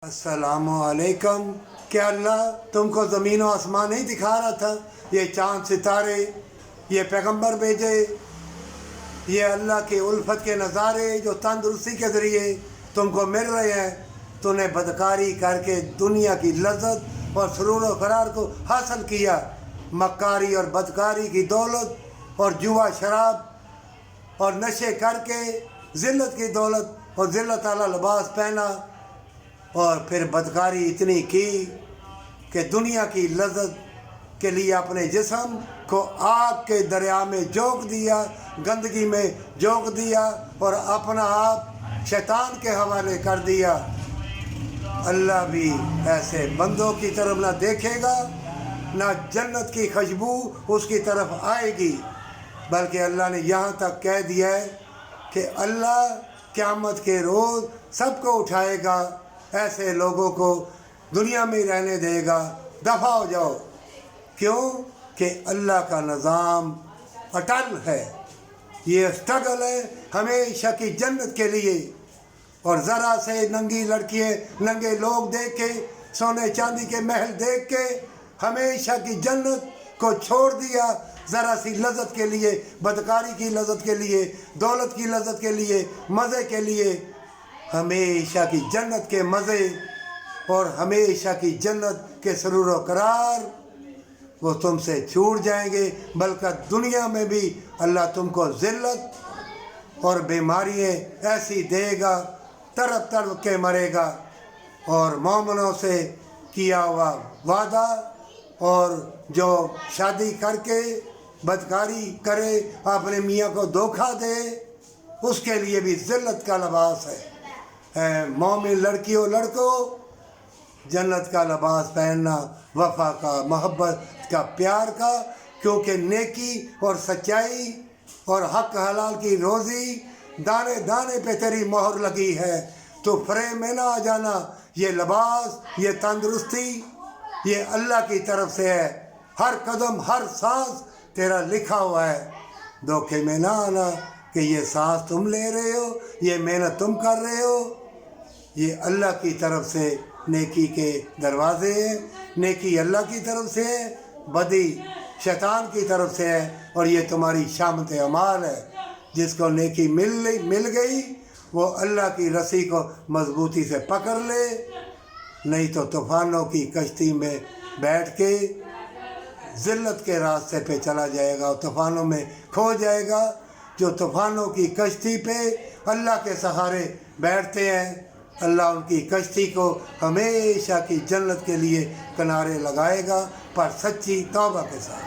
अस्सलामुअलैकुम। क्या अल्लाह तुमको ज़मीन और आसमान नहीं दिखा रहा था? ये चाँद सितारे, ये पैगंबर भेजे, ये अल्लाह के उल्फत के नज़ारे जो तंदुरुस्ती के ज़रिए तुमको मिल रहे हैं। तूने बदकारी करके दुनिया की लज्जत और सुरूर व क़रार को हासिल किया। मक्कारी और बदकारी की दौलत और जुआ शराब और नशे करके ज़िल्लत की दौलत और ज़िल्लत वाला लिबास पहना और फिर बदकारी इतनी की कि दुनिया की लज्जत के लिए अपने जिस्म को आग के दरिया में झोंक दिया, गंदगी में झोंक दिया और अपना आप शैतान के हवाले कर दिया। अल्लाह भी ऐसे बंदों की तरफ ना देखेगा, ना जन्नत की खुशबू उसकी तरफ आएगी, बल्कि अल्लाह ने यहाँ तक कह दिया है कि अल्लाह क़यामत के रोज़ सबको उठाएगा, ऐसे लोगों को दुनिया में रहने देगा। दफ़ा हो जाओ। क्यों? कि अल्लाह का निज़ाम अटल है। ये स्ट्रगल है हमेशा की जन्नत के लिए। और ज़रा से नंगी लड़कियाँ नंगे लोग देख के, सोने चांदी के महल देख के हमेशा की जन्नत को छोड़ दिया ज़रा सी लज्जत के लिए, बदकारी की लज्जत के लिए, दौलत की लज्जत के लिए, मज़े के लिए। हमेशा की जन्नत के मज़े और हमेशा की जन्नत के सुरूर व करार वो तुमसे छूट जाएंगे, बल्कि दुनिया में भी अल्लाह तुमको ज़िल्लत और बीमारियाँ ऐसी देगा, तड़प तड़प के मरेगा। और मोमिनों से किया हुआ वादा और जो शादी करके बदकारी करे, अपने मियाँ को धोखा दे, उसके लिए भी ज़िल्लत का लिबास है। मोमिन लड़कियों लड़कों, जन्नत का लिबास पहनना वफ़ा का, मोहब्बत का, प्यार का, क्योंकि नेकी और सच्चाई और हक हलाल की रोज़ी दाने दाने पे तेरी मोहर लगी है। तो फ्रेम में ना आ जाना। ये लिबास, ये तंदुरुस्ती, ये अल्लाह की तरफ से है। हर कदम हर सांस तेरा लिखा हुआ है। धोखे में ना आना कि ये सांस तुम ले रहे हो, ये मेहनत तुम कर रहे हो। ये अल्लाह की तरफ से नेकी के दरवाज़े हैं। नेकी अल्लाह की तरफ से है, बदी शैतान की तरफ से है। और ये तुम्हारी शामत अमाल है। जिसको नेकी मिल गई वो अल्लाह की रस्सी को मजबूती से पकड़ ले, नहीं तो तूफ़ानों की कश्ती में बैठ के ज़िल्लत के रास्ते पे चला जाएगा और तूफ़ानों में खो जाएगा। जो तूफ़ानों की कश्ती पे अल्लाह के सहारे बैठते हैं, अल्लाह उनकी कश्ती को हमेशा की जन्नत के लिए किनारे लगाएगा, पर सच्ची तौबा के साथ।